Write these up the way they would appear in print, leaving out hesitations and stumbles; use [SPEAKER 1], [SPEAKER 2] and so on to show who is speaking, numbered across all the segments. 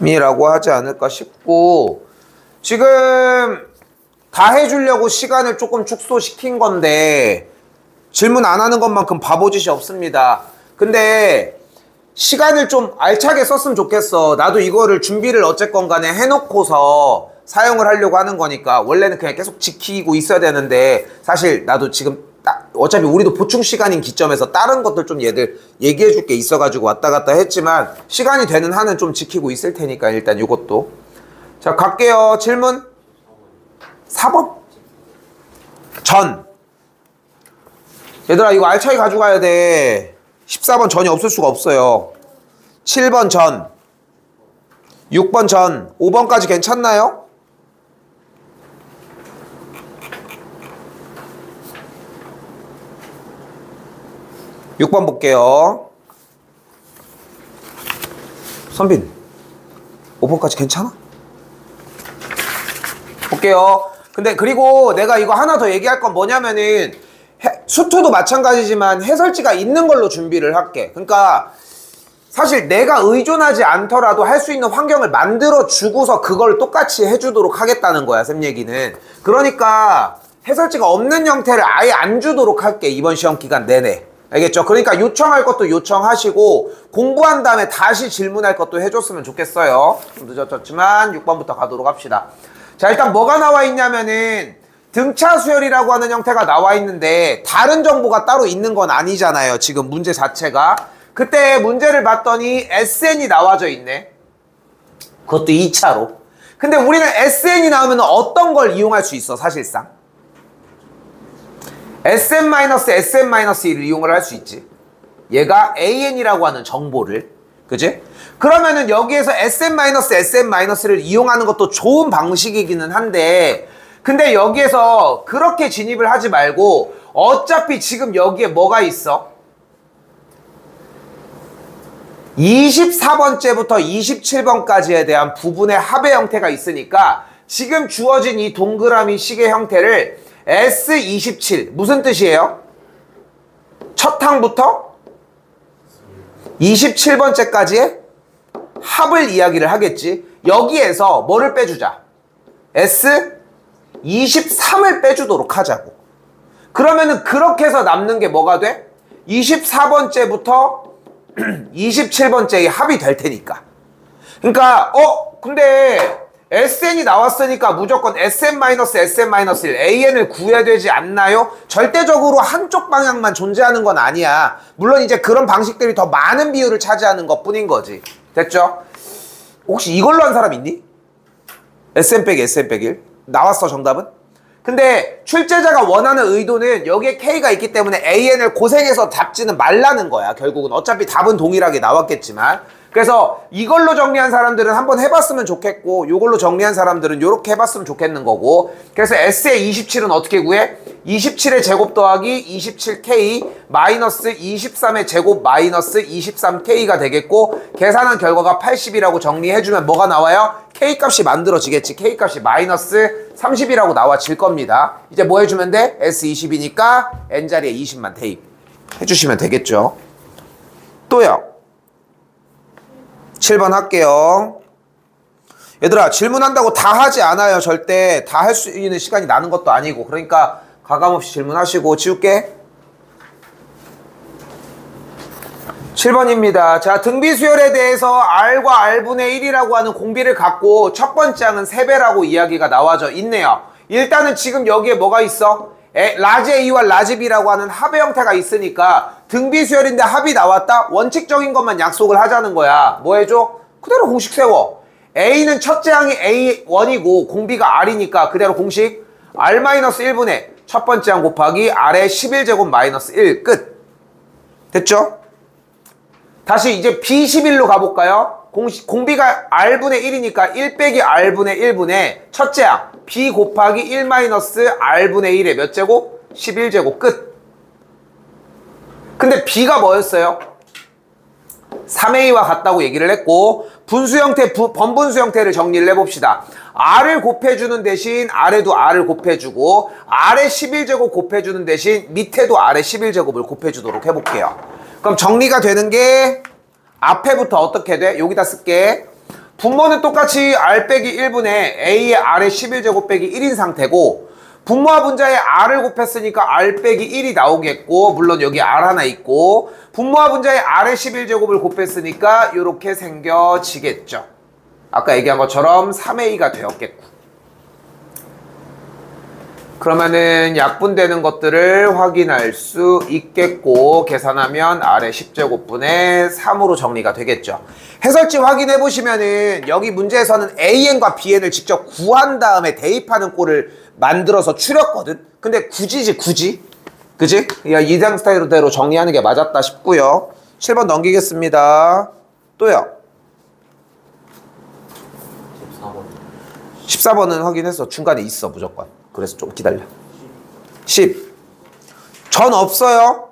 [SPEAKER 1] 이라고 하지 않을까 싶고, 지금 다 해주려고 시간을 조금 축소시킨 건데 질문 안 하는 것만큼 바보짓이 없습니다. 근데 시간을 좀 알차게 썼으면 좋겠어. 나도 이거를 준비를 어쨌건 간에 해놓고서 사용을 하려고 하는 거니까 원래는 그냥 계속 지키고 있어야 되는데, 사실 나도 지금 어차피 우리도 보충 시간인 기점에서 다른 것들 좀 얘들 얘기해 줄 게 있어가지고 왔다 갔다 했지만, 시간이 되는 한은 좀 지키고 있을 테니까 일단 이것도. 자, 갈게요. 질문 4번 전. 얘들아 이거 알차게 가져가야 돼. 14번 전이 없을 수가 없어요. 7번 전, 6번 전, 5번까지 괜찮나요? 육 번 볼게요. 선빈 5번까지 괜찮아? 볼게요. 근데 그리고 내가 이거 하나 더 얘기할 건 뭐냐면은, 수투도 마찬가지지만 해설지가 있는 걸로 준비를 할게. 그러니까 사실 내가 의존하지 않더라도 할 수 있는 환경을 만들어 주고서 그걸 똑같이 해주도록 하겠다는 거야, 쌤 얘기는. 그러니까 해설지가 없는 형태를 아예 안 주도록 할게, 이번 시험 기간 내내. 알겠죠? 그러니까 요청할 것도 요청하시고 공부한 다음에 다시 질문할 것도 해줬으면 좋겠어요. 좀 늦어졌지만 6번부터 가도록 합시다. 자, 일단 뭐가 나와 있냐면은 등차 수열이라고 하는 형태가 나와 있는데 다른 정보가 따로 있는 건 아니잖아요, 지금 문제 자체가. 그때 문제를 봤더니 SN이 나와져 있네. 그것도 2차로. 근데 우리는 SN이 나오면 어떤 걸 이용할 수 있어, 사실상? SM-SM-1을 이용을 할 수 있지. 얘가 AN이라고 하는 정보를. 그지? 그러면은 여기에서 SM-SM-를 이용하는 것도 좋은 방식이기는 한데, 근데 여기에서 그렇게 진입을 하지 말고 어차피 지금 여기에 뭐가 있어? 24번째부터 27번까지에 대한 부분의 합의 형태가 있으니까 지금 주어진 이 동그라미 시계 형태를 S27, 무슨 뜻이에요? 첫 항부터 27번째까지의 합을 이야기를 하겠지. 여기에서 뭐를 빼주자? S23을 빼주도록 하자고. 그러면은 그렇게 해서 남는 게 뭐가 돼? 24번째부터 27번째의 합이 될 테니까. 그러니까 근데 SN이 나왔으니까 무조건 SM-SM-1 AN을 구해야 되지 않나요? 절대적으로 한쪽 방향만 존재하는 건 아니야. 물론 이제 그런 방식들이 더 많은 비율을 차지하는 것 뿐인 거지. 됐죠? 혹시 이걸로 한 사람 있니? SM-SM-1 나왔어, 정답은? 근데 출제자가 원하는 의도는 여기에 K가 있기 때문에 AN을 고생해서 잡지는 말라는 거야. 결국은 어차피 답은 동일하게 나왔겠지만. 그래서 이걸로 정리한 사람들은 한번 해봤으면 좋겠고, 이걸로 정리한 사람들은 이렇게 해봤으면 좋겠는 거고. 그래서 S의 27은 어떻게 구해? 27의 제곱 더하기 27K 마이너스 23의 제곱 마이너스 23K가 되겠고, 계산한 결과가 80이라고 정리해주면 뭐가 나와요? K값이 만들어지겠지. K값이 마이너스 30이라고 나와질 겁니다. 이제 뭐 해주면 돼? S20이니까 N자리에 20만 대입 해주시면 되겠죠. 또요. 7번 할게요. 얘들아, 질문한다고 다 하지 않아요. 절대 다 할 수 있는 시간이 나는 것도 아니고. 그러니까 가감없이 질문하시고. 지울게. 7번입니다. 자, 등비수열에 대해서 R과 R분의 1이라고 하는 공비를 갖고 첫 번째 항은 3배라고 이야기가 나와져 있네요. 일단은 지금 여기에 뭐가 있어? 라지 A와 라지 B라고 하는 합의 형태가 있으니까 등비수열인데 합이 나왔다? 원칙적인 것만 약속을 하자는 거야. 뭐 해줘? 그대로 공식 세워. A는 첫째 항이 A1이고 공비가 R이니까 그대로 공식 R-1분의 첫 번째 항 곱하기 R의 11제곱 마이너스 1 끝. 됐죠? 다시 이제 B11로 가볼까요? 공비가 R분의 1이니까 1 빼기 R분의 1분의 첫째 항 B 곱하기 1 마이너스 R분의 1의 몇 제곱? 11제곱 끝. 근데 B가 뭐였어요? 3A와 같다고 얘기를 했고, 분수 형태, 번분수 형태를 정리를 해봅시다. R을 곱해주는 대신 아래도 R을 곱해주고, R의 11제곱 곱해주는 대신 밑에도 R의 11제곱을 곱해주도록 해볼게요. 그럼 정리가 되는 게 앞에부터 어떻게 돼? 여기다 쓸게. 분모는 똑같이 r 빼기 1분의 a의 r의 11제곱 빼기 1인 상태고 분모와 분자에 r을 곱했으니까 r 빼기 1이 나오겠고 물론 여기 r 하나 있고 분모와 분자에 r의 11제곱을 곱했으니까 이렇게 생겨지겠죠. 아까 얘기한 것처럼 3a가 되었겠고 그러면은 약분되는 것들을 확인할 수 있겠고 계산하면 r의 10제곱분의 3으로 정리가 되겠죠. 해설지 확인해 보시면은 여기 문제에서는 an과 bn을 직접 구한 다음에 대입하는 꼴을 만들어서 추렸거든. 근데 굳이지 그지? 이상 스타일대로 정리하는 게 맞았다 싶고요. 7번 넘기겠습니다. 또요. 14번은 확인했어. 중간에 있어 무조건. 그래서 좀 기다려. 10. 전 없어요.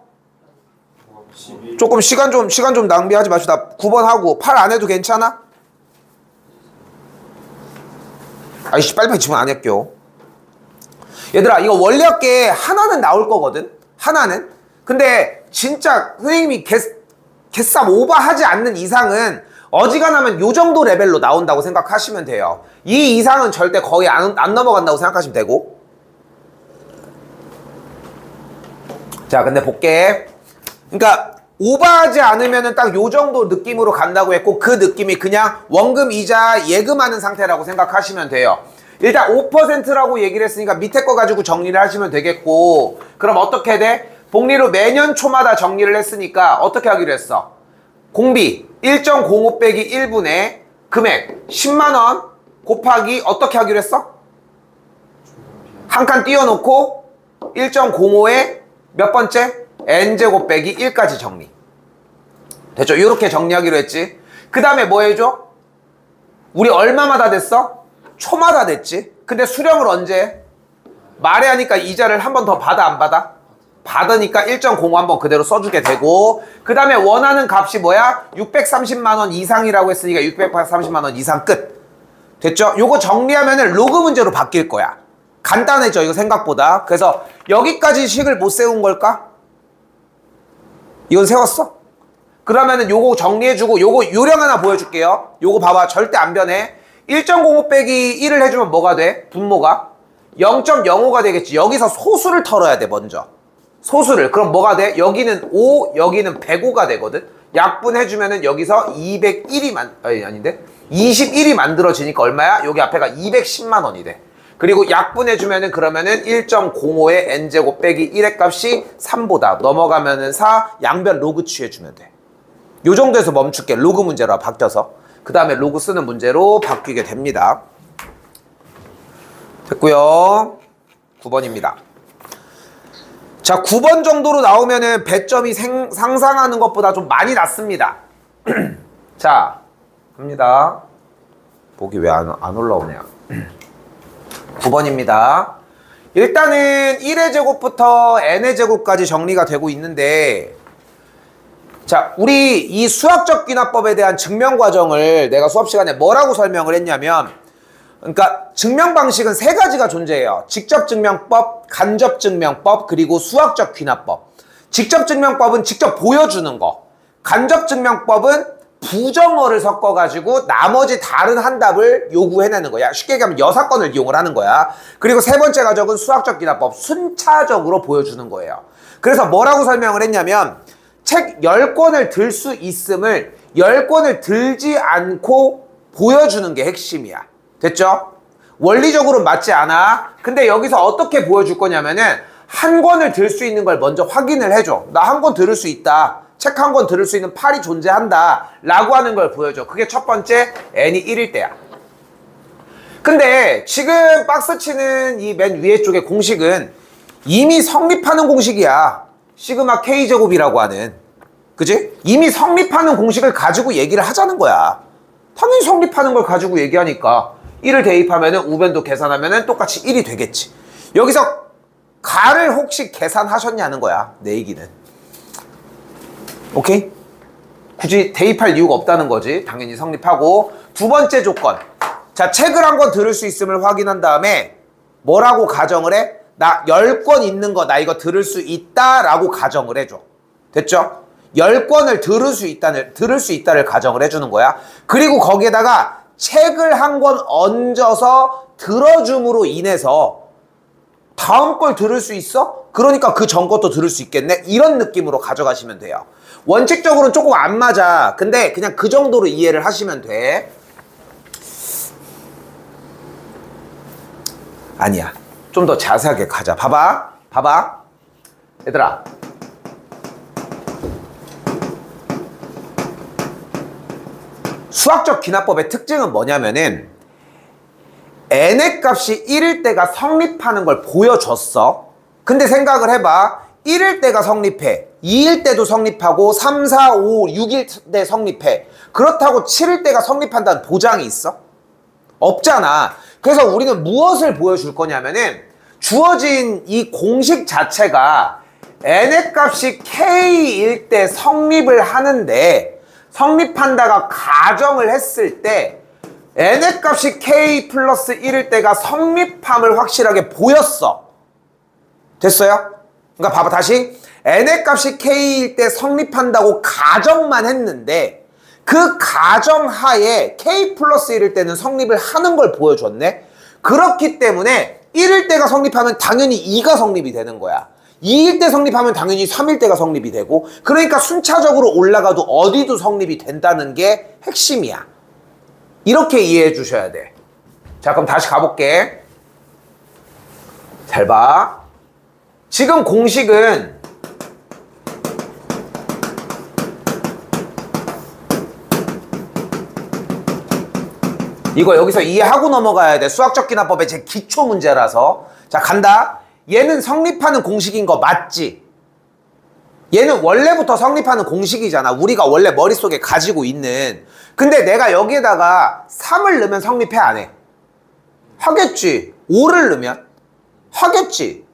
[SPEAKER 1] 조금 시간 좀 낭비하지 맙시다. 9번 하고 8 안 해도 괜찮아? 아이씨 빨리빨리 질문 안 할게요. 얘들아 이거 원리학계 하나는 나올 거거든. 하나는. 근데 진짜 선생님이 개쌈 오버하지 않는 이상은 어지간하면 요 정도 레벨로 나온다고 생각하시면 돼요. 이 이상은 절대 거의 안 넘어간다고 생각하시면 되고. 자 근데 볼게. 그러니까 오버하지 않으면은 딱 요 정도 느낌으로 간다고 했고 그 느낌이 그냥 원금 이자 예금하는 상태라고 생각하시면 돼요. 일단 5%라고 얘기를 했으니까 밑에 거 가지고 정리를 하시면 되겠고 그럼 어떻게 돼? 복리로 매년 초마다 정리를 했으니까 어떻게 하기로 했어? 공비 1.05 빼기 1분의 금액 10만원 곱하기 어떻게 하기로 했어? 한 칸 띄워놓고 1.05에 몇 번째? n제곱 빼기 1까지 정리. 됐죠? 이렇게 정리하기로 했지. 그 다음에 뭐 해줘? 우리 얼마마다 됐어? 초마다 됐지. 근데 수령을 언제? 말해 하니까 이자를 한 번 더 받아 안 받아? 받으니까 1.05 한번 그대로 써주게 되고 그 다음에 원하는 값이 뭐야? 630만원 이상이라고 했으니까 630만원 이상 끝. 됐죠? 요거 정리하면은 로그 문제로 바뀔 거야. 간단해져 이거 생각보다. 그래서 여기까지 식을 못 세운 걸까? 이건 세웠어? 그러면은 요거 정리해주고 요거 요령 하나 보여줄게요. 요거 봐봐 절대 안 변해. 1.05 빼기 1을 해주면 뭐가 돼? 분모가 0.05가 되겠지. 여기서 소수를 털어야 돼 먼저. 소수를. 그럼 뭐가 돼? 여기는 5 여기는 105가 되거든. 약분해주면은 여기서 201이 아닌데 21이 만들어지니까 얼마야? 여기 앞에가 210만원이 돼. 그리고 약분해주면은 그러면은 1.05의 n제곱 빼기 1의 값이 3보다 넘어가면은 4 양변 로그 취해주면 돼. 요 정도에서 멈출게. 로그 문제로 바뀌어서. 그 다음에 로그 쓰는 문제로 바뀌게 됩니다. 됐고요. 9번입니다. 자 9번 정도로 나오면은 배점이 상상하는 것보다 좀 많이 낮습니다. 자 갑니다. 보기 왜 안 올라오냐. 9번입니다. 일단은 1의 제곱부터 n의 제곱까지 정리가 되고 있는데 자 우리 이 수학적 귀납법에 대한 증명 과정을 내가 수업 시간에 뭐라고 설명을 했냐면 그러니까 증명 방식은 세 가지가 존재해요. 직접 증명법, 간접 증명법, 그리고 수학적 귀납법. 직접 증명법은 직접 보여주는 거. 간접 증명법은 부정어를 섞어가지고 나머지 다른 한 답을 요구해내는 거야. 쉽게 얘기하면 여사건을 이용을 하는 거야. 그리고 세 번째 과정은 수학적 귀납법, 순차적으로 보여주는 거예요. 그래서 뭐라고 설명을 했냐면 책 10권을 들 수 있음을 10권을 들지 않고 보여주는 게 핵심이야. 됐죠? 원리적으로 맞지 않아. 근데 여기서 어떻게 보여줄 거냐면은 한 권을 들 수 있는 걸 먼저 확인을 해줘. 나 한 권 들을 수 있다. 책 한 권 들을 수 있는 팔이 존재한다 라고 하는 걸 보여줘. 그게 첫 번째 n이 1일 때야. 근데 지금 박스 치는 이 맨 위에 쪽의 공식은 이미 성립하는 공식이야. 시그마 K제곱이라고 하는. 그지? 이미 성립하는 공식을 가지고 얘기를 하자는 거야. 당연히 성립하는 걸 가지고 얘기하니까 1을 대입하면은 우변도 계산하면은 똑같이 1이 되겠지. 여기서 가를 혹시 계산하셨냐는 거야. 내 얘기는. 오케이? 굳이 대입할 이유가 없다는 거지. 당연히 성립하고. 두 번째 조건. 자, 책을 한 권 들을 수 있음을 확인한 다음에 뭐라고 가정을 해? 나 10권 있는 거 나 이거 들을 수 있다 라고 가정을 해줘. 됐죠? 10권을 들을 수 있다를 가정을 해주는 거야. 그리고 거기에다가 책을 한 권 얹어서 들어줌으로 인해서 다음 걸 들을 수 있어? 그러니까 그 전 것도 들을 수 있겠네? 이런 느낌으로 가져가시면 돼요. 원칙적으로는 조금 안 맞아. 근데 그냥 그 정도로 이해를 하시면 돼. 아니야. 좀 더 자세하게 가자. 봐봐. 봐봐. 얘들아. 수학적 기납법의 특징은 뭐냐면은 n의 값이 1일 때가 성립하는 걸 보여줬어. 근데 생각을 해봐. 1일 때가 성립해. 2일 때도 성립하고 3, 4, 5, 6일 때 성립해. 그렇다고 7일 때가 성립한다는 보장이 있어? 없잖아. 그래서 우리는 무엇을 보여줄 거냐면은 주어진 이 공식 자체가 n의 값이 k일 때 성립을 하는데 성립한다가 가정을 했을 때 n의 값이 k 플러스 1일 때가 성립함을 확실하게 보였어. 됐어요? 그러니까 봐봐 다시 n의 값이 k일 때 성립한다고 가정만 했는데 그 가정하에 k 플러스 1일 때는 성립을 하는 걸 보여줬네. 그렇기 때문에 1일 때가 성립하면 당연히 2가 성립이 되는 거야. 2일 때 성립하면 당연히 3일 때가 성립이 되고 그러니까 순차적으로 올라가도 어디도 성립이 된다는 게 핵심이야. 이렇게 이해해 주셔야 돼. 자 그럼 다시 가볼게. 잘 봐. 지금 공식은 이거 여기서 이해하고 넘어가야 돼. 수학적 기납법의 제 기초 문제라서. 자 간다. 얘는 성립하는 공식인 거 맞지? 얘는 원래부터 성립하는 공식이잖아. 우리가 원래 머릿속에 가지고 있는. 근데 내가 여기에다가 3을 넣으면 성립해 안 해? 하겠지. 5를 넣으면? 하겠지.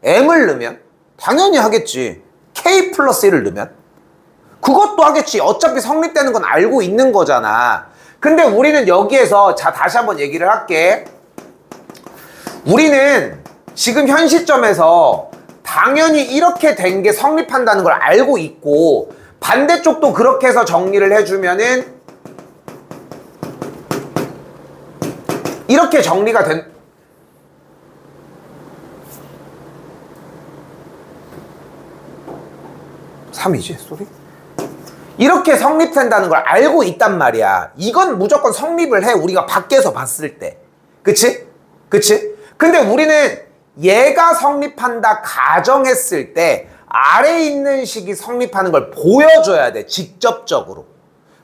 [SPEAKER 1] m을 넣으면? 당연히 하겠지. k 플러스 1을 넣으면? 그것도 하겠지. 어차피 성립되는 건 알고 있는 거잖아. 근데 우리는 여기에서 자 다시 한번 얘기를 할게. 우리는 지금 현 시점에서 당연히 이렇게 된 게 성립한다는 걸 알고 있고 반대쪽도 그렇게 해서 정리를 해주면은 이렇게 정리가 된 3이지 소리? 이렇게 성립된다는 걸 알고 있단 말이야. 이건 무조건 성립을 해. 우리가 밖에서 봤을 때. 그치? 그치? 근데 우리는 얘가 성립한다 가정했을 때 아래에 있는 식이 성립하는 걸 보여줘야 돼. 직접적으로.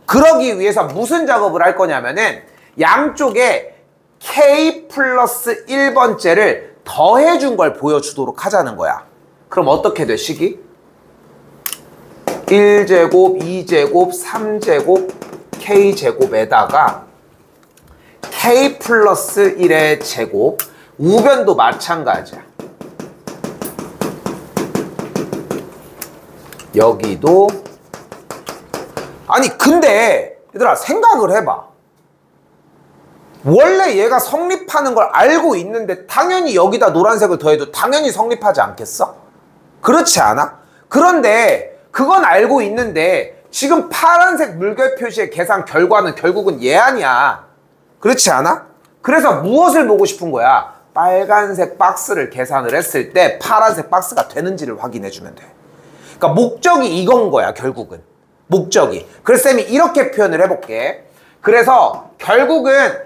[SPEAKER 1] 그러기 위해서 무슨 작업을 할 거냐면은 양쪽에 k 플러스 1번째를 더해준 걸 보여주도록 하자는 거야. 그럼 어떻게 돼 식이? 1제곱, 2제곱, 3제곱, k제곱에다가 k 플러스 1의 제곱, 우변도 마찬가지야. 여기도 아니 근데 얘들아 생각을 해봐. 원래 얘가 성립하는 걸 알고 있는데 당연히 여기다 노란색을 더해도 당연히 성립하지 않겠어? 그렇지 않아? 그런데 그건 알고 있는데 지금 파란색 물결 표시의 계산 결과는 결국은 얘 아니야. 그렇지 않아? 그래서 무엇을 보고 싶은 거야? 빨간색 박스를 계산을 했을 때 파란색 박스가 되는지를 확인해 주면 돼. 그러니까 목적이 이건 거야 결국은. 목적이. 그래서 쌤이 이렇게 표현을 해볼게. 그래서 결국은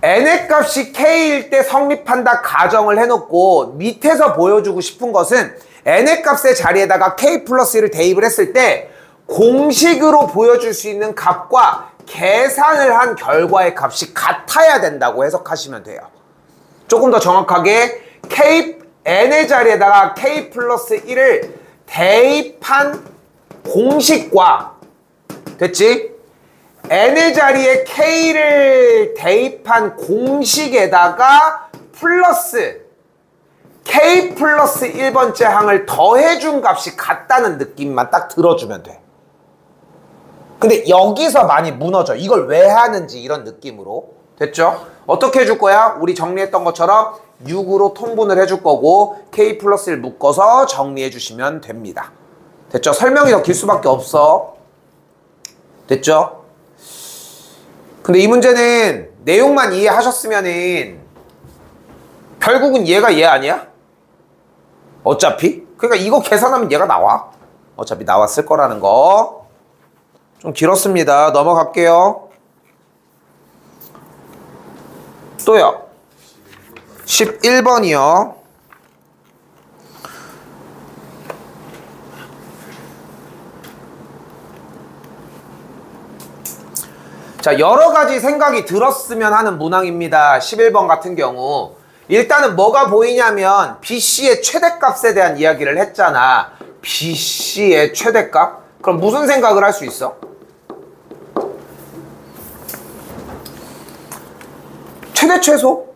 [SPEAKER 1] n의 값이 k일 때 성립한다 가정을 해놓고 밑에서 보여주고 싶은 것은 n의 값의 자리에다가 k 플러스 1을 대입을 했을 때 공식으로 보여줄 수 있는 값과 계산을 한 결과의 값이 같아야 된다고 해석하시면 돼요. 조금 더 정확하게 n의 자리에다가 k 플러스 1을 대입한 공식과 됐지? n의 자리에 k를 대입한 공식에다가 플러스 k 플러스 1번째 항을 더해준 값이 같다는 느낌만 딱 들어주면 돼. 근데 여기서 많이 무너져. 이걸 왜 하는지 이런 느낌으로. 됐죠? 어떻게 해줄 거야? 우리 정리했던 것처럼 6으로 통분을 해줄 거고 k 플러스 1 묶어서 정리해 주시면 됩니다. 됐죠? 설명이 더 길 수밖에 없어. 됐죠? 근데 이 문제는 내용만 이해하셨으면은 결국은 얘가 얘 아니야? 어차피? 그러니까 이거 계산하면 얘가 나와. 어차피 나왔을 거라는 거. 좀 길었습니다. 넘어갈게요. 또요. 11번이요. 자, 여러 가지 생각이 들었으면 하는 문항입니다. 11번 같은 경우. 일단은 뭐가 보이냐면 BC의 최대값에 대한 이야기를 했잖아. BC의 최대값? 그럼 무슨 생각을 할 수 있어? 최대 최소?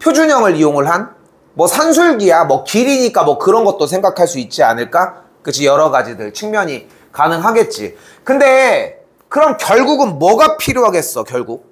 [SPEAKER 1] 표준형을 이용을 한? 뭐 산술기야, 뭐 길이니까 뭐 그런 것도 생각할 수 있지 않을까? 그치, 여러 가지들 측면이 가능하겠지. 근데 그럼 결국은 뭐가 필요하겠어, 결국?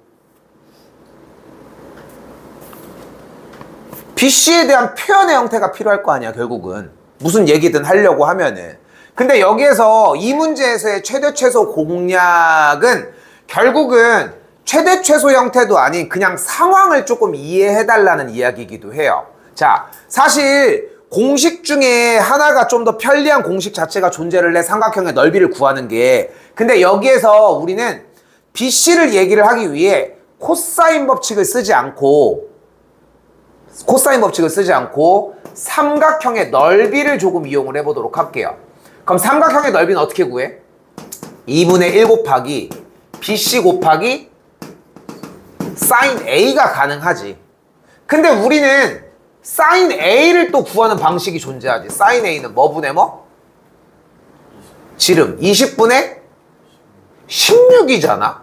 [SPEAKER 1] BC에 대한 표현의 형태가 필요할 거 아니야, 결국은. 무슨 얘기든 하려고 하면은. 근데 여기에서 이 문제에서의 최대 최소 공략은 결국은 최대 최소 형태도 아닌 그냥 상황을 조금 이해해달라는 이야기이기도 해요. 자, 사실 공식 중에 하나가 좀 더 편리한 공식 자체가 존재를 해, 삼각형의 넓이를 구하는 게. 근데 여기에서 우리는 BC를 얘기를 하기 위해 코사인 법칙을 쓰지 않고 삼각형의 넓이를 조금 이용을 해보도록 할게요. 그럼 삼각형의 넓이는 어떻게 구해? 2분의 1 곱하기 BC 곱하기 sin A가 가능하지. 근데 우리는 sin A를 또 구하는 방식이 존재하지. sin A는 뭐분의 뭐? 지름 20분의 16이잖아.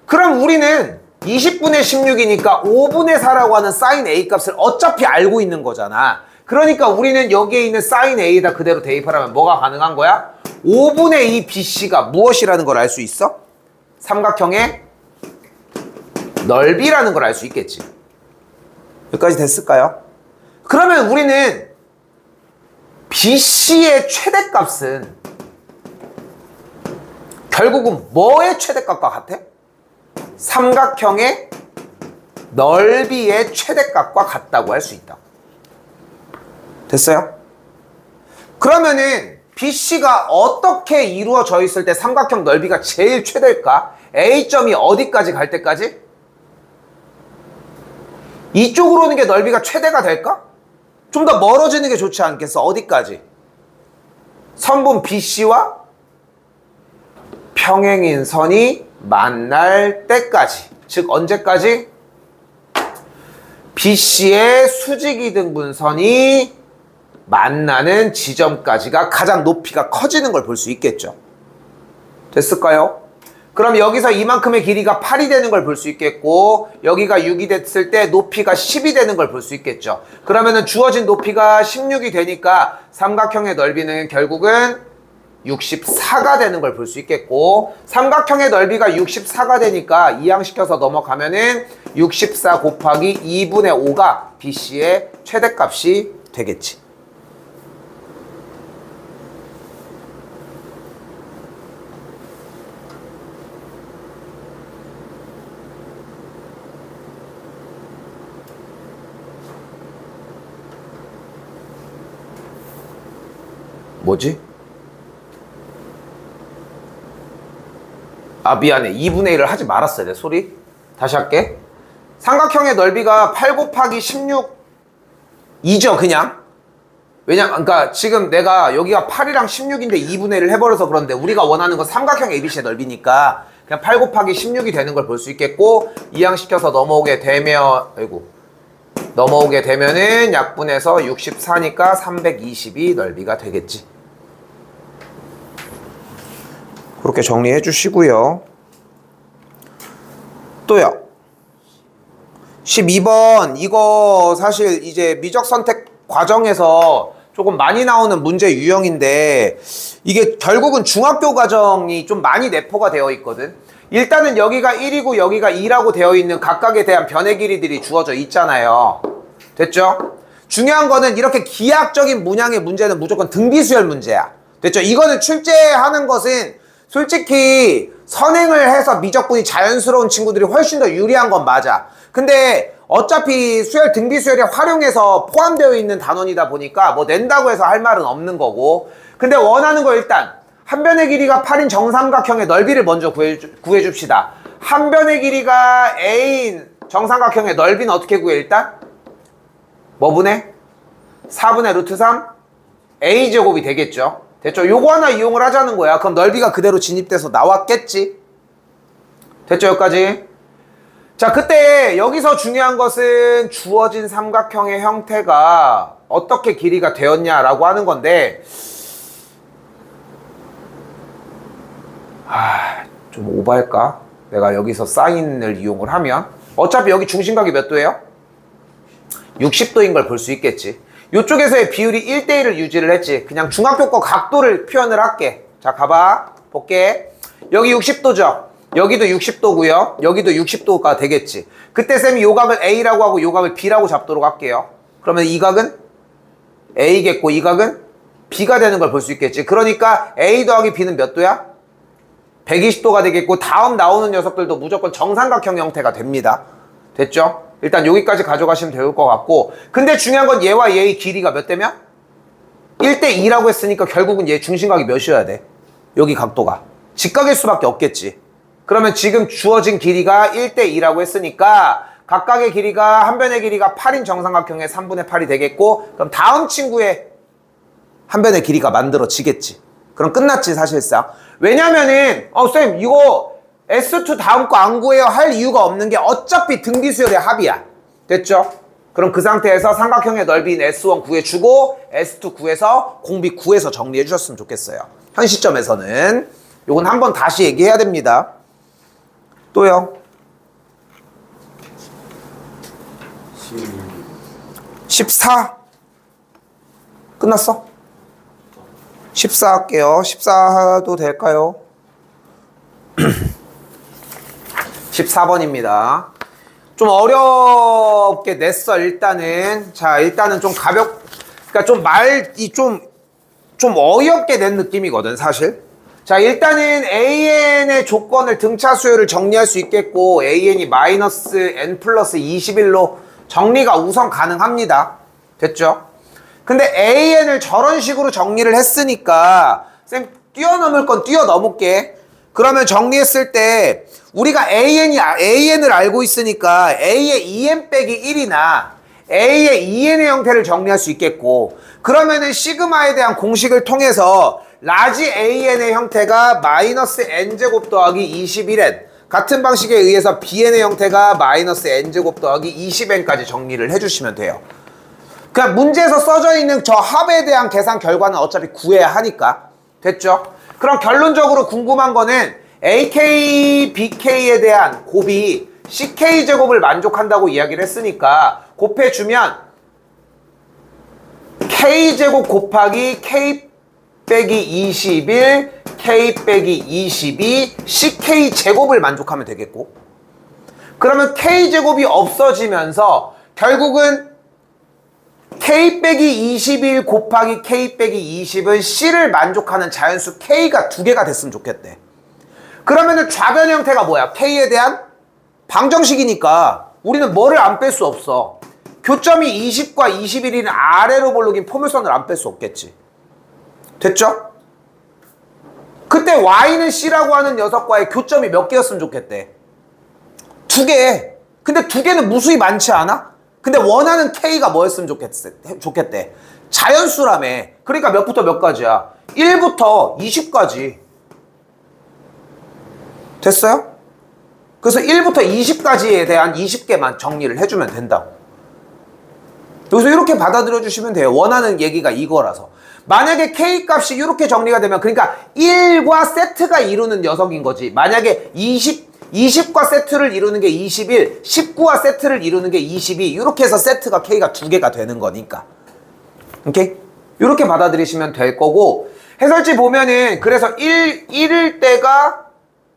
[SPEAKER 1] 그럼 우리는 20분의 16이니까 5분의 4라고 하는 sin A 값을 어차피 알고 있는 거잖아. 그러니까 우리는 여기에 있는 sin A에다 그대로 대입하라면 뭐가 가능한 거야? 5분의 2 BC가 무엇이라는 걸 알 수 있어? 삼각형의 넓이라는 걸 알 수 있겠지. 여기까지 됐을까요? 그러면 우리는 BC의 최대값은 결국은 뭐의 최대값과 같아? 삼각형의 넓이의 최대값과 같다고 할 수 있다. 됐어요? 그러면은 BC가 어떻게 이루어져 있을 때 삼각형 넓이가 제일 최대일까? A점이 어디까지 갈 때까지? 이쪽으로 오는 게 넓이가 최대가 될까? 좀 더 멀어지는 게 좋지 않겠어? 어디까지? 선분 BC와 평행인 선이 만날 때까지. 즉 언제까지? BC의 수직이등분선이 만나는 지점까지가 가장 높이가 커지는 걸 볼 수 있겠죠. 됐을까요? 그럼 여기서 이만큼의 길이가 8이 되는 걸 볼 수 있겠고, 여기가 6이 됐을 때 높이가 10이 되는 걸 볼 수 있겠죠. 그러면은 주어진 높이가 16이 되니까 삼각형의 넓이는 결국은 64가 되는 걸 볼 수 있겠고, 삼각형의 넓이가 64가 되니까 이항시켜서 넘어가면은 64 곱하기 2분의 5가 BC의 최대값이 되겠지. 뭐지? 아, 미안해. 2분의 1을 하지 말았어야 돼. 소리. 다시 할게. 삼각형의 넓이가 8 곱하기 16이죠, 그냥. 그러니까 지금 내가 여기가 8이랑 16인데 2분의 1을 해버려서 그런데 우리가 원하는 건 삼각형 ABC의 넓이니까 그냥 8 곱하기 16이 되는 걸 볼 수 있겠고, 이항시켜서 넘어오게 되면은 약분해서 64니까 320이 넓이가 되겠지. 그렇게 정리해 주시고요. 또요. 12번 이거 사실 이제 미적 선택 과정에서 조금 많이 나오는 문제 유형인데, 이게 결국은 중학교 과정이 좀 많이 내포가 되어 있거든. 일단은 여기가 1이고 여기가 2라고 되어 있는 각각에 대한 변의 길이들이 주어져 있잖아요. 됐죠? 중요한 거는 이렇게 기하학적인 문양의 문제는 무조건 등비수열 문제야. 됐죠? 이거는 출제하는 것은 솔직히 선행을 해서 미적분이 자연스러운 친구들이 훨씬 더 유리한 건 맞아. 근데 어차피 수열 등비 수열에 활용해서 포함되어 있는 단원이다 보니까 뭐 낸다고 해서 할 말은 없는 거고. 근데 원하는 거 일단 한 변의 길이가 8인 정삼각형의 넓이를 먼저 구해줍시다. 한 변의 길이가 A인 정삼각형의 넓이는 어떻게 구해 일단? 뭐 분의? 4분의 루트 3 A제곱이 되겠죠. 됐죠? 요거 하나 이용을 하자는 거야. 그럼 넓이가 그대로 진입돼서 나왔겠지. 됐죠? 여기까지. 자, 그때 여기서 중요한 것은 주어진 삼각형의 형태가 어떻게 길이가 되었냐라고 하는 건데, 좀 오버할까? 내가 여기서 사인을 이용을 하면 어차피 여기 중심각이 몇 도예요? 60도인 걸 볼 수 있겠지. 이쪽에서의 비율이 1대1을 유지를 했지. 그냥 중학교 거 각도를 표현을 할게. 자, 가봐. 볼게. 여기 60도죠? 여기도 60도고요. 여기도 60도가 되겠지. 그때 쌤이 요 각을 A라고 하고 요 각을 B라고 잡도록 할게요. 그러면 이 각은 A겠고 이 각은 B가 되는 걸 볼 수 있겠지. 그러니까 A 더하기 B는 몇 도야? 120도가 되겠고 다음 나오는 녀석들도 무조건 정삼각형 형태가 됩니다. 됐죠? 일단 여기까지 가져가시면 될 것 같고, 근데 중요한 건 얘와 얘의 길이가 몇 대면? 1대2라고 했으니까 결국은 얘 중심각이 몇이어야 돼? 여기 각도가 직각일 수밖에 없겠지. 그러면 지금 주어진 길이가 1대2라고 했으니까 각각의 길이가 한 변의 길이가 8인 정삼각형의 3분의 8이 되겠고, 그럼 다음 친구의 한 변의 길이가 만들어지겠지. 그럼 끝났지 사실상. 왜냐면은 쌤 이거 S2 다음 거 안 구해요 할 이유가 없는 게 어차피 등비수열의 합이야. 됐죠? 그럼 그 상태에서 삼각형의 넓이인 S1 구해주고 S2 구해서 공비 구해서 정리해 주셨으면 좋겠어요. 현 시점에서는 요건 한번 다시 얘기해야 됩니다. 또요. 14 끝났어? 14 할게요. 14도 될까요? 14번입니다. 좀 어렵게 냈어 일단은. 자, 일단은 좀 그러니까 좀 말이 좀 어이없게 낸 느낌이거든 사실. 자, 일단은 AN의 조건을 등차 수열을 정리할 수 있겠고 AN이 마이너스 N 플러스 21로 정리가 우선 가능합니다. 됐죠? 근데 AN을 저런 식으로 정리를 했으니까 쌤 뛰어넘을 건 뛰어넘을게. 그러면 정리했을 때 우리가 AN을 알고 있으니까 A의 2n 빼기 1이나 A의 2n의 형태를 정리할 수 있겠고, 그러면은 시그마에 대한 공식을 통해서 라지 AN의 형태가 마이너스 n제곱 더하기 21n, 같은 방식에 의해서 BN의 형태가 마이너스 n제곱 더하기 20n까지 정리를 해주시면 돼요. 그냥 문제에서 써져 있는 저 합에 대한 계산 결과는 어차피 구해야 하니까. 됐죠? 그럼 결론적으로 궁금한 거는 AK, BK에 대한 곱이 CK제곱을 만족한다고 이야기를 했으니까 곱해주면 K제곱 곱하기 K 빼기 21, K 빼기 22, CK제곱을 만족하면 되겠고, 그러면 K제곱이 없어지면서 결국은 K 빼기 21 곱하기 K 빼기 20은 C를 만족하는 자연수 K가 두 개가 됐으면 좋겠대. 그러면은 좌변 형태가 뭐야? K에 대한 방정식이니까 우리는 뭐를 안 뺄 수 없어. 교점이 20과 21이는 아래로 볼록인 포물선을 안 뺄 수 없겠지. 됐죠? 그때 Y는 C라고 하는 녀석과의 교점이 몇 개였으면 좋겠대? 2개. 근데 2개는 무수히 많지 않아? 근데 원하는 K가 뭐였으면 좋겠대? 자연수라며. 그러니까 몇부터 몇까지야? 1부터 20까지. 됐어요? 그래서 1부터 20까지에 대한 20개만 정리를 해주면 된다고. 여기서 이렇게 받아들여 주시면 돼요. 원하는 얘기가 이거라서. 만약에 K값이 이렇게 정리가 되면, 그러니까 1과 세트가 이루는 녀석인 거지. 만약에 20과 세트를 이루는 게 21, 19와 세트를 이루는 게 22, 이렇게 해서 세트가 K가 2개가 되는 거니까. 오케이? 이렇게 받아들이시면 될 거고, 해설지 보면은 그래서 1일 때가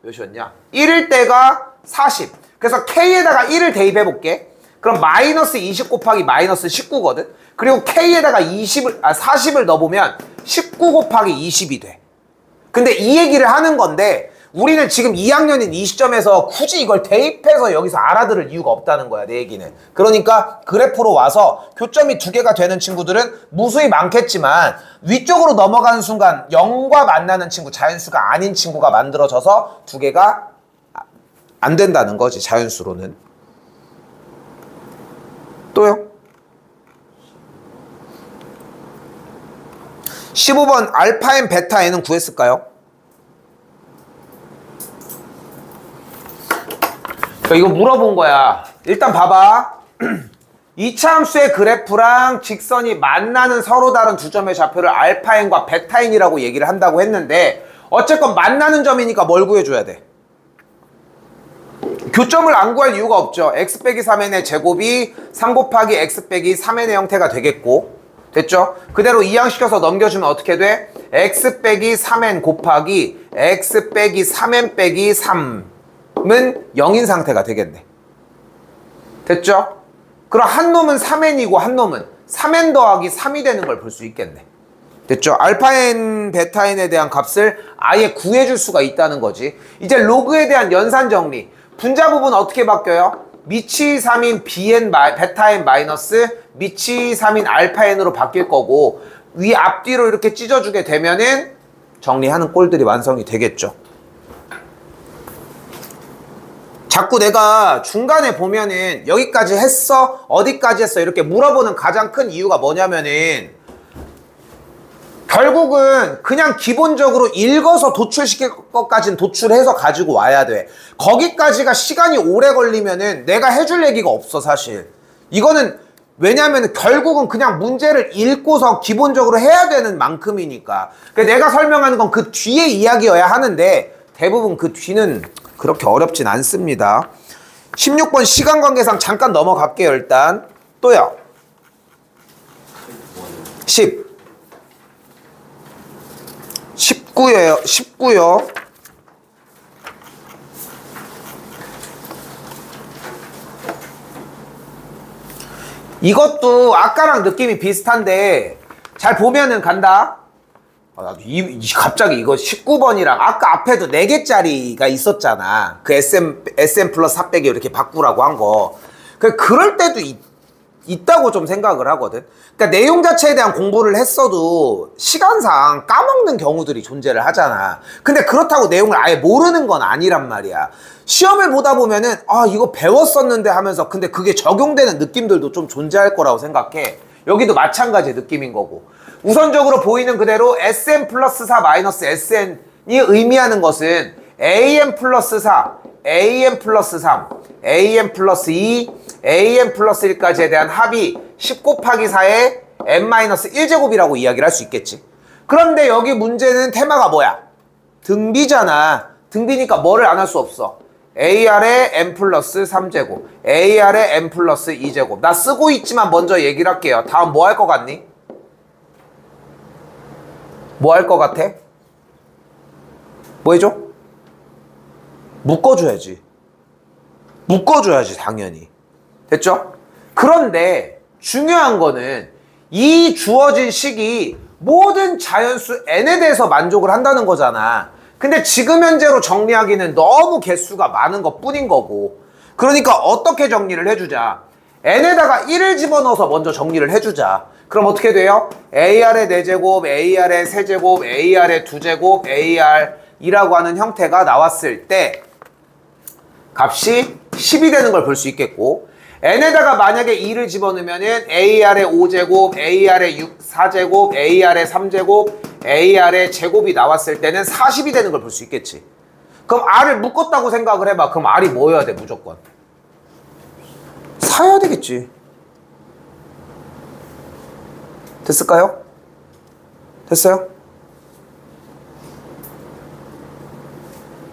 [SPEAKER 1] 몇이었냐? 1일 때가 40. 그래서 K에다가 1을 대입해 볼게. 그럼 마이너스 20 곱하기 마이너스 19거든. 그리고 K에다가 40을 넣어보면 19 곱하기 20이 돼. 근데 이 얘기를 하는 건데, 우리는 지금 2학년인 이 시점에서 굳이 이걸 대입해서 여기서 알아들을 이유가 없다는 거야, 내 얘기는. 그러니까 그래프로 와서 교점이 2개가 되는 친구들은 무수히 많겠지만 위쪽으로 넘어가는 순간 0과 만나는 친구, 자연수가 아닌 친구가 만들어져서 2개가 안 된다는 거지, 자연수로는. 또요? 15번 알파 n 베타 n은 구했을까요? 이거 물어본 거야. 일단 봐봐. 이차함수의 그래프랑 직선이 만나는 서로 다른 두 점의 좌표를 알파 n과 베타 n이라고 얘기를 한다고 했는데 어쨌건 만나는 점이니까 뭘 구해줘야 돼? 교점을 안 구할 이유가 없죠. x 빼기 3n의 제곱이 3 곱하기 x 빼기 3n의 형태가 되겠고, 됐죠? 그대로 이항시켜서 넘겨주면 어떻게 돼? x 빼기 3n 곱하기 x 빼기 3n 빼기 3은 0인 상태가 되겠네. 됐죠? 그럼 한 놈은 3n이고 한 놈은 3n 더하기 3이 되는 걸 볼 수 있겠네. 됐죠? 알파 n, 베타 n에 대한 값을 아예 구해줄 수가 있다는 거지. 이제 로그에 대한 연산 정리. 분자 부분 어떻게 바뀌어요? 미치 3인 bn 베타 n 마이너스 미치 3인 알파 n으로 바뀔 거고, 위 앞뒤로 이렇게 찢어주게 되면은 정리하는 꼴들이 완성이 되겠죠. 자꾸 내가 중간에 보면은 여기까지 했어? 어디까지 했어? 이렇게 물어보는 가장 큰 이유가 뭐냐면은 결국은 그냥 기본적으로 읽어서 도출시킬 것까지는 도출해서 가지고 와야 돼. 거기까지가 시간이 오래 걸리면은 내가 해줄 얘기가 없어, 사실. 이거는 왜냐면 결국은 그냥 문제를 읽고서 기본적으로 해야 되는 만큼이니까. 내가 설명하는 건 그 뒤에 이야기여야 하는데 대부분 그 뒤는 그렇게 어렵진 않습니다. 16번 시간관계상 잠깐 넘어갈게요, 일단. 또요. 19요. 이것도 아까랑 느낌이 비슷한데 잘 보면은 간다. 갑자기 이거 19번이랑 아까 앞에도 4개짜리가 있었잖아. 그 SM 플러스 4 빼기 이렇게 바꾸라고 한 거. 그럴 때도 있다고 좀 생각을 하거든. 그러니까 내용 자체에 대한 공부를 했어도 시간상 까먹는 경우들이 존재를 하잖아. 근데 그렇다고 내용을 아예 모르는 건 아니란 말이야. 시험을 보다 보면은 이거 배웠었는데 하면서 근데 그게 적용되는 느낌들도 좀 존재할 거라고 생각해. 여기도 마찬가지의 느낌인 거고. 우선적으로 보이는 그대로 SM 플러스 4 마이너스 SN이 의미하는 것은 AM 플러스 4, AM 플러스 3, AM 플러스 2, AM 플러스 1까지에 대한 합이 10 곱하기 4의 n-1제곱이라고 이야기를 할 수 있겠지. 그런데 여기 문제는 테마가 뭐야? 등비잖아. 등비니까 뭐를 안 할 수 없어. AR의 n 플러스 3제곱, AR의 n 플러스 2제곱. 나 쓰고 있지만 먼저 얘기를 할게요. 다음 뭐 할 것 같니? 뭐 할 것 같아? 뭐 해줘? 묶어줘야지. 묶어줘야지, 당연히. 됐죠? 그런데 중요한 거는 이 주어진 식이 모든 자연수 n에 대해서 만족을 한다는 거잖아. 근데 지금 현재로 정리하기는 너무 개수가 많은 것 뿐인 거고. 그러니까 어떻게 정리를 해주자. n에다가 1을 집어넣어서 먼저 정리를 해주자. 그럼 어떻게 돼요? AR의 4제곱, AR의 3제곱, AR의 2제곱, AR2라고 하는 형태가 나왔을 때 값이 10이 되는 걸 볼 수 있겠고, n에다가 만약에 2를 집어넣으면은 AR의 5제곱, AR의 4제곱, AR의 3제곱, AR의 제곱이 나왔을 때는 40이 되는 걸 볼 수 있겠지. 그럼 R을 묶었다고 생각을 해봐. 그럼 R이 뭐여야 돼, 무조건? 4여야 되겠지. 됐을까요? 됐어요?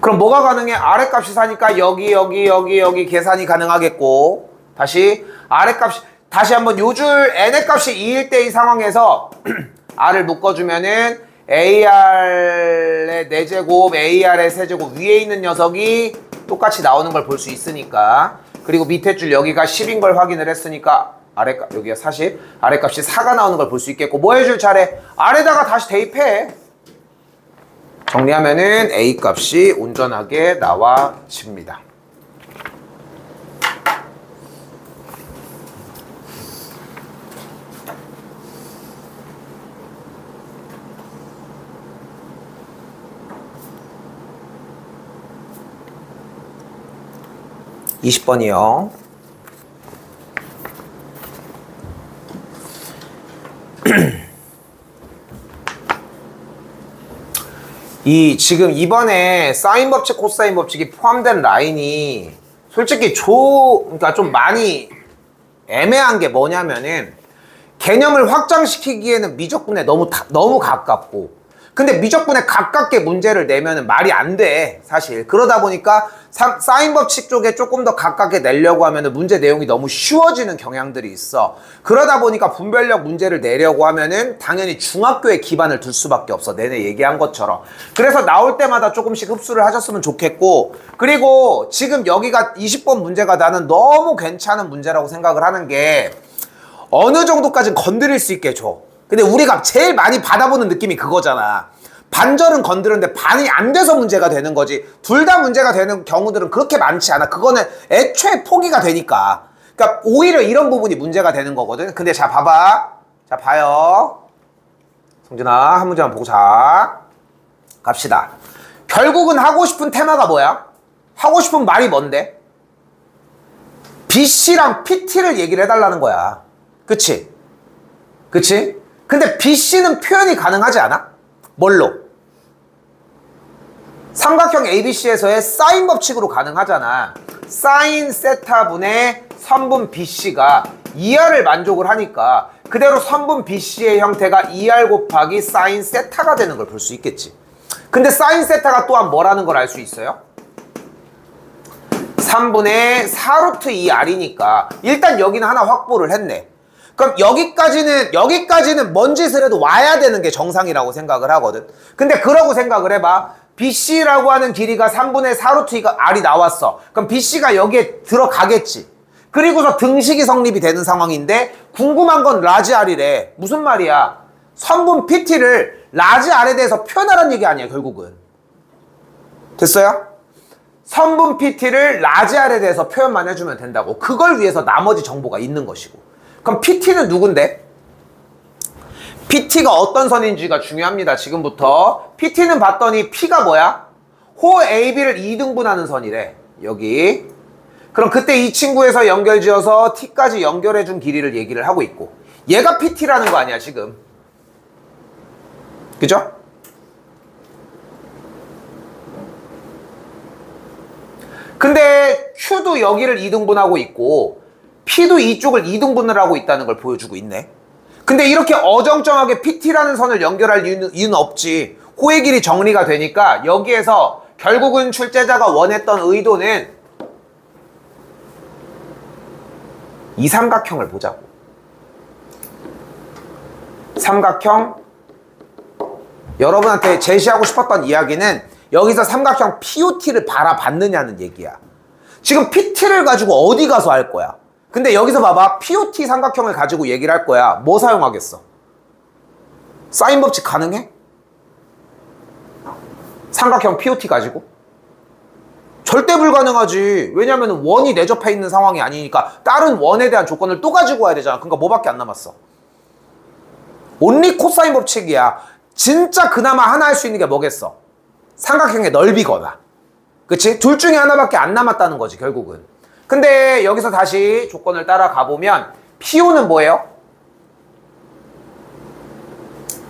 [SPEAKER 1] 그럼 뭐가 가능해? 아래값이 4니까 여기 계산이 가능하겠고, 다시 아래값이 다시 한번 요 줄 n의 값이 2일 때 이 상황에서 r을 묶어주면은 AR의 4제곱, AR의 3제곱 위에 있는 녀석이 똑같이 나오는 걸 볼 수 있으니까, 그리고 밑에 줄 여기가 10인 걸 확인을 했으니까 아래값 여기가 40, 아래값이 4가 나오는 걸 볼 수 있겠고, 뭐 해줄 차례? 아래다가 다시 대입해. 정리하면은 A 값이 온전하게 나와집니다. (20번이요) 지금 이번에 사인 법칙, 코사인 법칙이 포함된 라인이 솔직히 그러니까 좀 많이 애매한 게 뭐냐면은 개념을 확장시키기에는 미적분에 너무 가깝고, 근데 미적분에 가깝게 문제를 내면은 말이 안 돼, 사실. 그러다 보니까 사인 법칙 쪽에 조금 더 가깝게 내려고 하면은 문제 내용이 너무 쉬워지는 경향들이 있어. 그러다 보니까 분별력 문제를 내려고 하면은 당연히 중학교에 기반을 둘 수밖에 없어. 내내 얘기한 것처럼. 그래서 나올 때마다 조금씩 흡수를 하셨으면 좋겠고, 그리고 지금 여기가 20번 문제가 나는 너무 괜찮은 문제라고 생각을 하는 게 어느 정도까지는 건드릴 수 있게 줘. 근데 우리가 제일 많이 받아보는 느낌이 그거잖아. 반절은 건드렸는데 반이 안 돼서 문제가 되는 거지. 둘 다 문제가 되는 경우들은 그렇게 많지 않아. 그거는 애초에 포기가 되니까. 그러니까 오히려 이런 부분이 문제가 되는 거거든. 근데 자, 봐봐. 자, 봐요. 성진아, 한 문제만 보고 자. 갑시다. 결국은 하고 싶은 테마가 뭐야? 하고 싶은 말이 뭔데? BC랑 PT를 얘기를 해달라는 거야. 그치? 그치? 근데 BC는 표현이 가능하지 않아? 뭘로? 삼각형 ABC에서의 사인 법칙으로 가능하잖아. 사인 세타분의 선분 BC가 2R을 만족을 하니까 그대로 선분 BC의 형태가 2R 곱하기 사인 세타가 되는 걸 볼 수 있겠지. 근데 사인 세타가 또한 뭐라는 걸 알 수 있어요? 3분의 4루트 2R이니까 일단 여기는 하나 확보를 했네. 그럼 여기까지는 뭔 짓을 해도 와야 되는 게 정상이라고 생각을 하거든. 근데 그러고 생각을 해봐. BC라고 하는 길이가 3분의 4루트 R이 나왔어. 그럼 BC가 여기에 들어가겠지. 그리고서 등식이 성립이 되는 상황인데 궁금한 건 라지 R이래. 무슨 말이야? 선분 PT를 라지 R에 대해서 표현하라는 얘기 아니야, 결국은. 됐어요? 선분 PT를 라지 R에 대해서 표현만 해주면 된다고. 그걸 위해서 나머지 정보가 있는 것이고. 그럼 PT는 누군데? PT가 어떤 선인지가 중요합니다. 지금부터. PT는 봤더니 P가 뭐야? 호 AB를 2등분하는 선이래. 여기. 그럼 그때 이 친구에서 연결지어서 T까지 연결해준 길이를 얘기를 하고 있고, 얘가 PT라는 거 아니야, 지금. 그죠? 근데 Q도 여기를 2등분하고 있고 P도 이쪽을 2등분을 하고 있다는 걸 보여주고 있네. 근데 이렇게 어정쩡하게 PT라는 선을 연결할 이유는 없지. 호의 길이 정리가 되니까 여기에서 결국은 출제자가 원했던 의도는 이 삼각형을 보자고. 삼각형, 여러분한테 제시하고 싶었던 이야기는 여기서 삼각형 POT를 바라봤느냐는 얘기야. 지금 PT를 가지고 어디 가서 할 거야? 근데 여기서 봐봐. POT 삼각형을 가지고 얘기를 할 거야. 뭐 사용하겠어? 사인 법칙 가능해? 삼각형 POT 가지고? 절대 불가능하지. 왜냐면 원이 내접해 있는 상황이 아니니까 다른 원에 대한 조건을 또 가지고 와야 되잖아. 그러니까 뭐밖에 안 남았어? 온리 코사인 법칙이야. 진짜 그나마 하나 할 수 있는 게 뭐겠어? 삼각형의 넓이거나. 그치? 둘 중에 하나밖에 안 남았다는 거지, 결국은. 근데 여기서 다시 조건을 따라가 보면 PO는 뭐예요?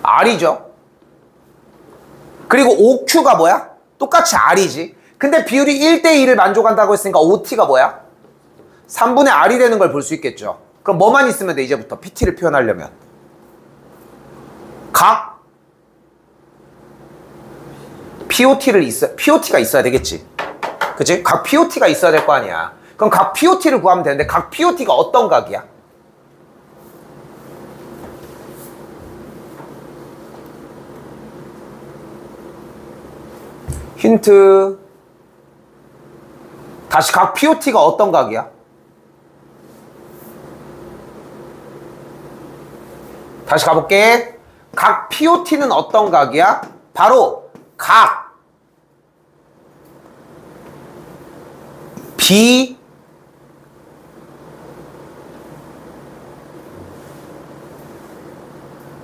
[SPEAKER 1] R이죠. 그리고 OQ가 뭐야? 똑같이 R이지. 근데 비율이 1대2를 만족한다고 했으니까 OT가 뭐야? 3분의 R이 되는 걸 볼 수 있겠죠. 그럼 뭐만 있으면 돼, 이제부터 PT를 표현하려면? 각 POT가 있어야 되겠지. 그치? 각 POT가 있어야 될 거 아니야. 그럼 각 POT를 구하면 되는데 각 POT가 어떤 각이야? 힌트. 다시 각 POT가 어떤 각이야? 다시 가볼게. 각 POT는 어떤 각이야? 바로 각 B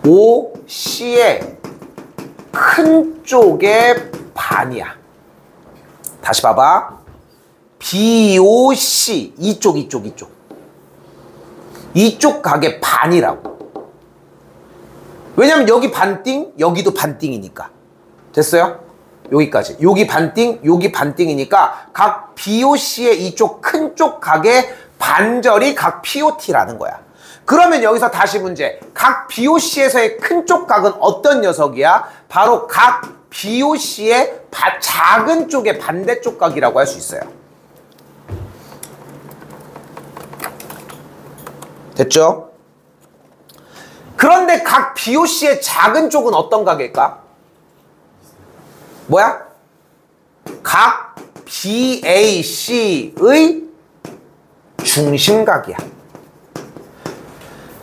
[SPEAKER 1] O C의 큰 쪽의 반이야. 다시 봐봐. BOC 이쪽 각의 반이라고. 왜냐면 여기 반띵, 여기도 반띵이니까. 됐어요? 여기까지. 여기 반띵, 여기 반띵이니까 각 BOC의 이쪽 큰 쪽 각의 반절이 각 POT라는 거야. 그러면 여기서 다시 문제. 각 BOC에서의 큰 쪽 각은 어떤 녀석이야? 바로 각 BOC의 작은 쪽의 반대쪽 각이라고 할 수 있어요. 됐죠? 그런데 각 BOC의 작은 쪽은 어떤 각일까? 뭐야? 각 BAC의 중심각이야.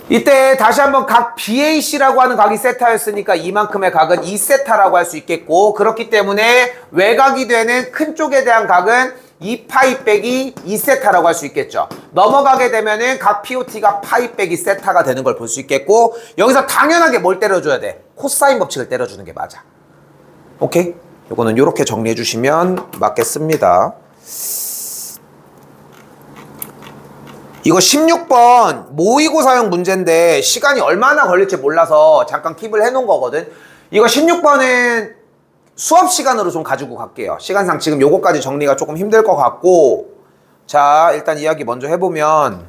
[SPEAKER 1] 이때 다시 한번 각 BAC라고 하는 각이 세타였으니까 이만큼의 각은 2세타라고 할 수 있겠고, 그렇기 때문에 외곽이 되는 큰 쪽에 대한 각은 2파이 빼기 2세타라고 할 수 있겠죠. 넘어가게 되면은 각 POT가 파이 빼기 세타가 되는 걸 볼 수 있겠고, 여기서 당연하게 뭘 때려줘야 돼? 코사인 법칙을 때려주는 게 맞아. 오케이? 요거는 요렇게 정리해 주시면 맞겠습니다. 이거 16번 모의고사형 문제인데 시간이 얼마나 걸릴지 몰라서 잠깐 킵을 해놓은 거거든. 이거 16번은 수업 시간으로 좀 가지고 갈게요. 시간상 지금 요거까지 정리가 조금 힘들 것 같고, 자 일단 이야기 먼저 해보면,